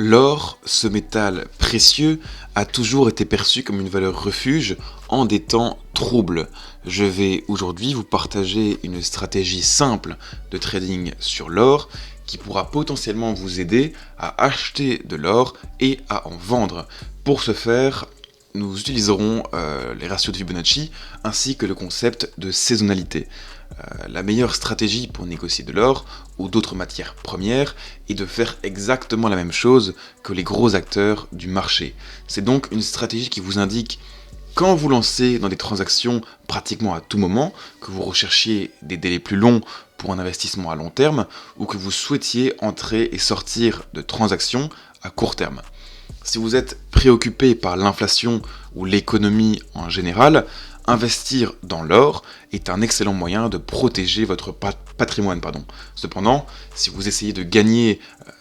L'or, ce métal précieux, a toujours été perçu comme une valeur refuge en des temps troubles. Je vais aujourd'hui vous partager une stratégie simple de trading sur l'or qui pourra potentiellement vous aider à acheter de l'or et à en vendre. Pour ce faire, nous utiliserons les ratios de Fibonacci ainsi que le concept de saisonnalité. La meilleure stratégie pour négocier de l'or ou d'autres matières premières est de faire exactement la même chose que les gros acteurs du marché. C'est donc une stratégie qui vous indique quand vous lancez dans des transactions pratiquement à tout moment, que vous recherchiez des délais plus longs pour un investissement à long terme ou que vous souhaitiez entrer et sortir de transactions à court terme. Si vous êtes préoccupé par l'inflation ou l'économie en général, investir dans l'or est un excellent moyen de protéger votre patrimoine. Cependant, si vous essayez de gagner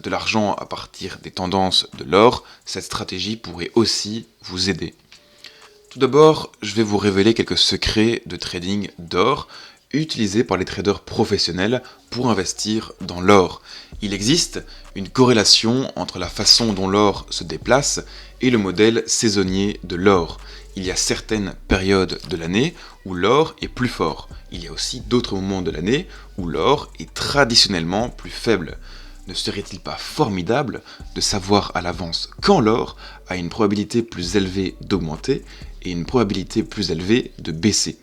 de l'argent à partir des tendances de l'or, cette stratégie pourrait aussi vous aider. Tout d'abord, je vais vous révéler quelques secrets de trading d'or utilisés par les traders professionnels pour investir dans l'or. Il existe une corrélation entre la façon dont l'or se déplace et le modèle saisonnier de l'or. Il y a certaines périodes de l'année où l'or est plus fort. Il y a aussi d'autres moments de l'année où l'or est traditionnellement plus faible. Ne serait-il pas formidable de savoir à l'avance quand l'or a une probabilité plus élevée d'augmenter et une probabilité plus élevée de baisser?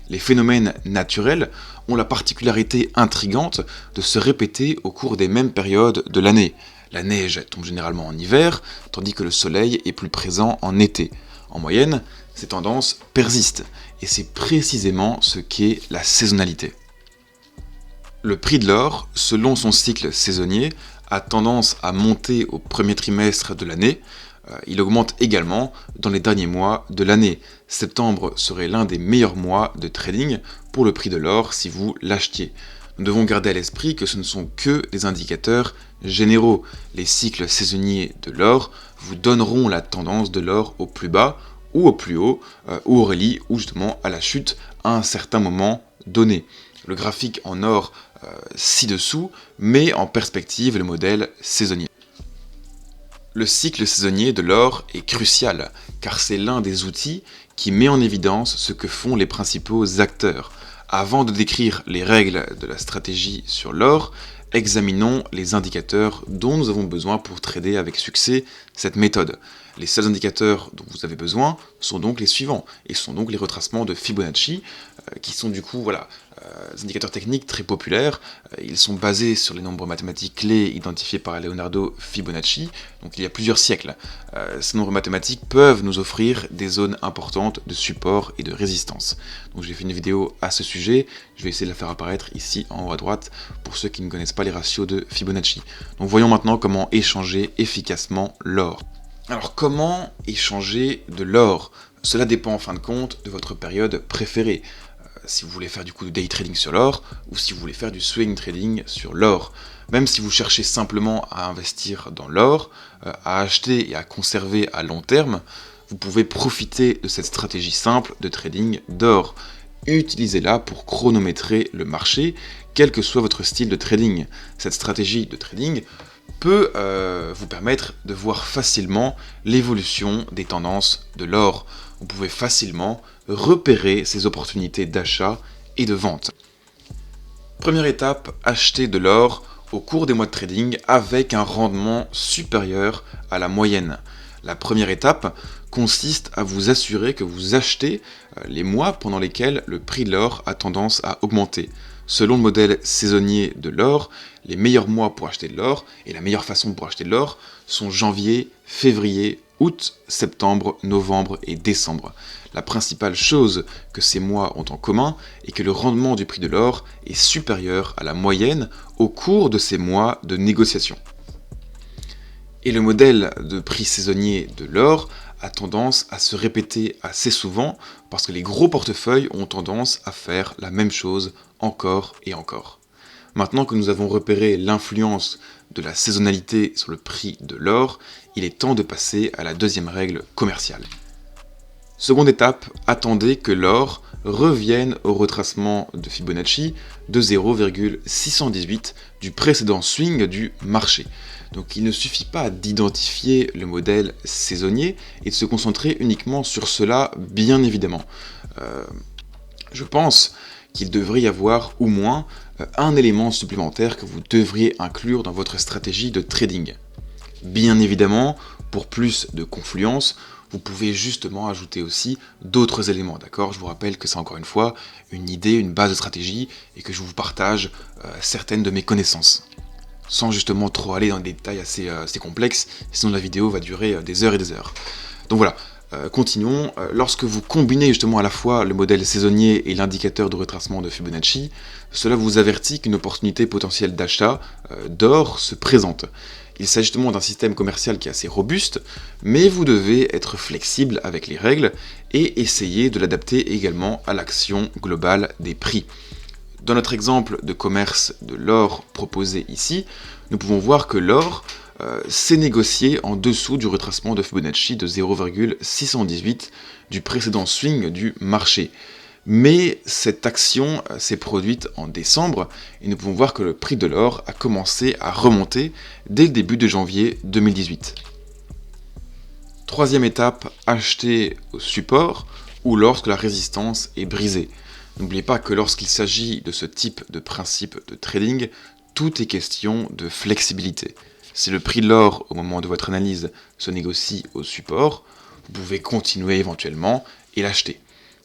Les phénomènes naturels ont la particularité intrigante de se répéter au cours des mêmes périodes de l'année. La neige tombe généralement en hiver, tandis que le soleil est plus présent en été. En moyenne, ces tendances persistent, et c'est précisément ce qu'est la saisonnalité. Le prix de l'or, selon son cycle saisonnier, a tendance à monter au premier trimestre de l'année. Il augmente également dans les derniers mois de l'année. Septembre serait l'un des meilleurs mois de trading pour le prix de l'or si vous l'achetiez. Nous devons garder à l'esprit que ce ne sont que des indicateurs généraux. Les cycles saisonniers de l'or vous donneront la tendance de l'or au plus bas ou au plus haut, ou au rallye, ou justement à la chute à un certain moment donné. Le graphique en or ci-dessous met en perspective le modèle saisonnier. Le cycle saisonnier de l'or est crucial, car c'est l'un des outils qui met en évidence ce que font les principaux acteurs. Avant de décrire les règles de la stratégie sur l'or, examinons les indicateurs dont nous avons besoin pour trader avec succès cette méthode. Les seuls indicateurs dont vous avez besoin sont donc les suivants, et sont donc les retracements de Fibonacci, qui sont du coup des indicateurs techniques très populaires. Ils sont basés sur les nombres mathématiques clés identifiés par Leonardo Fibonacci, donc il y a plusieurs siècles. Ces nombres mathématiques peuvent nous offrir des zones importantes de support et de résistance. Donc j'ai fait une vidéo à ce sujet, je vais essayer de la faire apparaître ici en haut à droite pour ceux qui ne connaissent pas les ratios de Fibonacci. Donc voyons maintenant comment échanger efficacement l'or. Alors comment échanger de l'or? Cela dépend en fin de compte de votre période préférée. Si vous voulez faire du coup de day trading sur l'or ou si vous voulez faire du swing trading sur l'or. Même si vous cherchez simplement à investir dans l'or, à acheter et à conserver à long terme, vous pouvez profiter de cette stratégie simple de trading d'or. Utilisez-la pour chronométrer le marché, quel que soit votre style de trading. Cette stratégie de trading peut vous permettre de voir facilement l'évolution des tendances de l'or. Vous pouvez facilement repérer ces opportunités d'achat et de vente. Première étape, acheter de l'or au cours des mois de trading avec un rendement supérieur à la moyenne. La première étape consiste à vous assurer que vous achetez les mois pendant lesquels le prix de l'or a tendance à augmenter. Selon le modèle saisonnier de l'or, les meilleurs mois pour acheter de l'or et la meilleure façon pour acheter de l'or sont janvier, février, août, septembre, novembre et décembre. La principale chose que ces mois ont en commun est que le rendement du prix de l'or est supérieur à la moyenne au cours de ces mois de négociation. Et le modèle de prix saisonnier de l'or a tendance à se répéter assez souvent parce que les gros portefeuilles ont tendance à faire la même chose encore et encore. Maintenant que nous avons repéré l'influence de la saisonnalité sur le prix de l'or, il est temps de passer à la deuxième règle commerciale. Seconde étape, attendez que l'or revienne au retracement de Fibonacci de 0,618 du précédent swing du marché. Donc il ne suffit pas d'identifier le modèle saisonnier et de se concentrer uniquement sur cela, bien évidemment. Je pense qu'il devrait y avoir au moins un élément supplémentaire que vous devriez inclure dans votre stratégie de trading. Bien évidemment, pour plus de confluence, vous pouvez justement ajouter aussi d'autres éléments, d'accord? Je vous rappelle que c'est encore une fois une idée, une base de stratégie, et que je vous partage certaines de mes connaissances. Sans justement trop aller dans des détails assez complexes, sinon la vidéo va durer des heures et des heures. Donc voilà, continuons. Lorsque vous combinez justement à la fois le modèle saisonnier et l'indicateur de retracement de Fibonacci, cela vous avertit qu'une opportunité potentielle d'achat d'or se présente. Il s'agit justement d'un système commercial qui est assez robuste, mais vous devez être flexible avec les règles et essayer de l'adapter également à l'action globale des prix. Dans notre exemple de commerce de l'or proposé ici, nous pouvons voir que l'or s'est négocié en dessous du retracement de Fibonacci de 0,618 du précédent swing du marché. Mais cette action s'est produite en décembre et nous pouvons voir que le prix de l'or a commencé à remonter dès le début de janvier 2018. Troisième étape, acheter au support ou lorsque la résistance est brisée. N'oubliez pas que lorsqu'il s'agit de ce type de principe de trading, tout est question de flexibilité. Si le prix de l'or au moment de votre analyse se négocie au support, vous pouvez continuer éventuellement et l'acheter.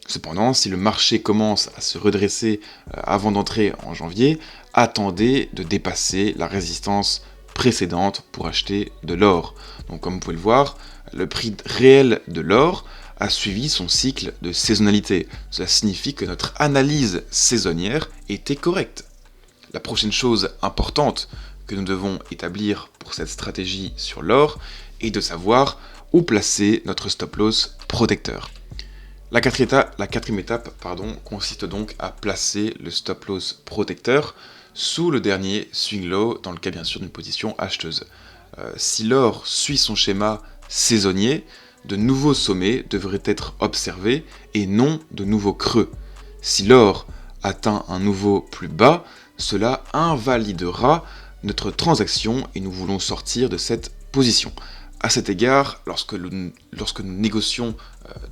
Cependant, si le marché commence à se redresser avant d'entrer en janvier, attendez de dépasser la résistance précédente pour acheter de l'or. Donc comme vous pouvez le voir, le prix réel de l'or a suivi son cycle de saisonnalité. Cela signifie que notre analyse saisonnière était correcte. La prochaine chose importante que nous devons établir pour cette stratégie sur l'or est de savoir où placer notre stop loss protecteur. La quatrième étape consiste donc à placer le stop loss protecteur sous le dernier swing low, dans le cas bien sûr d'une position acheteuse. Si l'or suit son schéma saisonnier, de nouveaux sommets devraient être observés et non de nouveaux creux. Si l'or atteint un nouveau plus bas, cela invalidera notre transaction et nous voulons sortir de cette position. À cet égard, lorsque nous négocions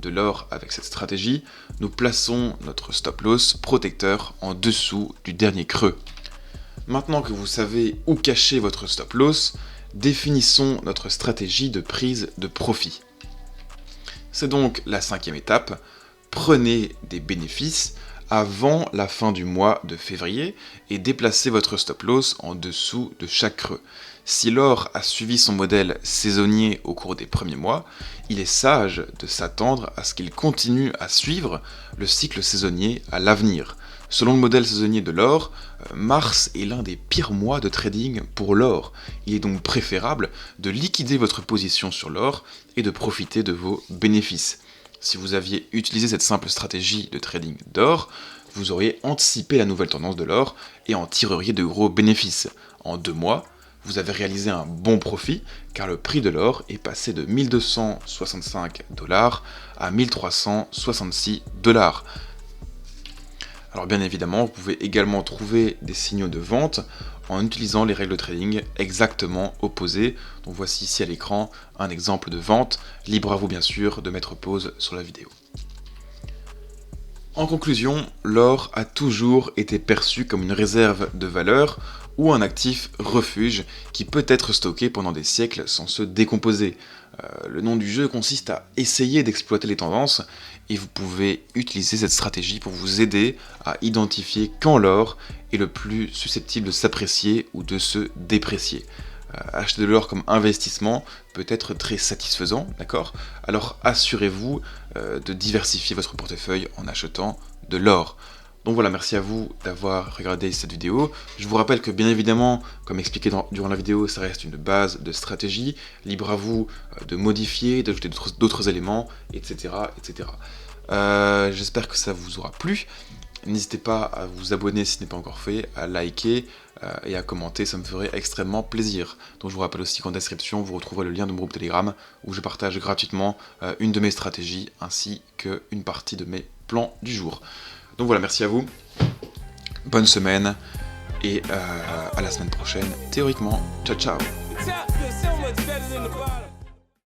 de l'or avec cette stratégie, nous plaçons notre stop loss protecteur en dessous du dernier creux. Maintenant que vous savez où cacher votre stop loss, définissons notre stratégie de prise de profit. C'est donc la cinquième étape. Prenez des bénéfices avant la fin du mois de février et déplacez votre stop loss en dessous de chaque creux. Si l'or a suivi son modèle saisonnier au cours des premiers mois, il est sage de s'attendre à ce qu'il continue à suivre le cycle saisonnier à l'avenir. Selon le modèle saisonnier de l'or, mars est l'un des pires mois de trading pour l'or. Il est donc préférable de liquider votre position sur l'or et de profiter de vos bénéfices. Si vous aviez utilisé cette simple stratégie de trading d'or, vous auriez anticipé la nouvelle tendance de l'or et en tireriez de gros bénéfices. En 2 mois, vous avez réalisé un bon profit car le prix de l'or est passé de 1265 $ à 1366 $. Alors bien évidemment, vous pouvez également trouver des signaux de vente en utilisant les règles de trading exactement opposées. Donc voici ici à l'écran un exemple de vente. Libre à vous bien sûr de mettre pause sur la vidéo. En conclusion, l'or a toujours été perçu comme une réserve de valeur ou un actif refuge qui peut être stocké pendant des siècles sans se décomposer. Le nom du jeu consiste à essayer d'exploiter les tendances et vous pouvez utiliser cette stratégie pour vous aider à identifier quand l'or est le plus susceptible de s'apprécier ou de se déprécier. Acheter de l'or comme investissement peut être très satisfaisant, d'accord? Alors assurez-vous de diversifier votre portefeuille en achetant de l'or. Donc voilà, merci à vous d'avoir regardé cette vidéo. Je vous rappelle que bien évidemment, comme expliqué durant la vidéo, ça reste une base de stratégie. Libre à vous de modifier, d'ajouter d'autres éléments, etc. etc. J'espère que ça vous aura plu. N'hésitez pas à vous abonner si ce n'est pas encore fait, à liker et à commenter, ça me ferait extrêmement plaisir. Donc je vous rappelle aussi qu'en description, vous retrouverez le lien de mon groupe Telegram où je partage gratuitement une de mes stratégies ainsi qu'une partie de mes plans du jour. Donc voilà, merci à vous, bonne semaine et à la semaine prochaine, théoriquement. Ciao ciao.